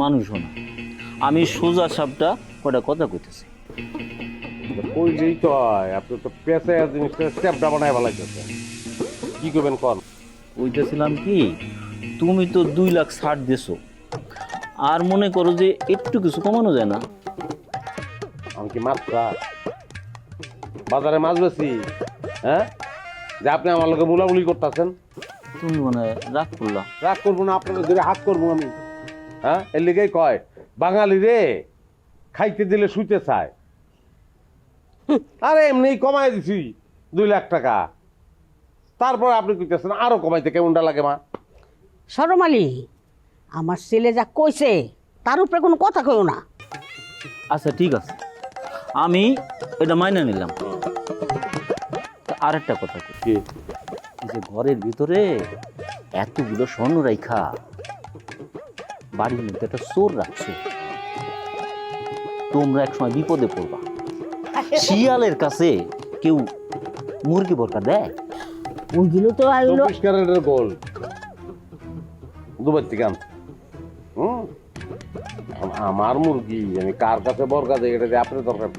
মানুষও না, আমি সোজা সাপটা কটা কথা কইতেছি। কইলেই তো হয়, আপনি তো পেঁচে জিনিসটা স্টেপটা বানায় ফেলাইতেছেন। কি করবেন কন? কইতেছিলাম কি, তুমি তো 2 লাখ ছাড় দিছো, আর মনে করো যে একটু কিছু কমানো যায় না? আমি কি মাত্রা বাজারে মাছ বেশি? হ্যাঁ, যে আপনি আমার লোকে বুলাবুলি করতেছেন। তুমি মানে রাগ করলা? রাগ করবো না, আপনাকে ধরে হাত করবো আমি। হ্যাঁ, এর লিগেই কয় বাঙালি রে খাইতে দিলে শুইতে চায়। আরে এমনি কমাই দিছি 2 লাখ টাকা, তারপর আপনি কইতেছেন আরো কমাইতে কেমনটা লাগে মা? শরম আলী, আমার ছেলে যা কইছে তার উপরে কোনো কথা কইও না। আচ্ছা ঠিক আছে, আমি এটা মাইনে নিলাম। আরেকটা কথা কই, কি? এই যে ঘরের ভিতরে এতগুলো স্বর্ণ রাইখা বাড়ির মধ্যে একটা চোর রাখছো, তোমরা একসময় বিপদে পড়বা। শিয়ালের কাছে কেউ মুরগি বোরকা দেয়? ওইগুলো তো আইলো 24 ক্যারেটের গোল্ড দুবাই থেকে আনছি। আমার মুরগি আমি কার কাছে বর্গা দেয়, এটা দিয়ে আপনার দরকার।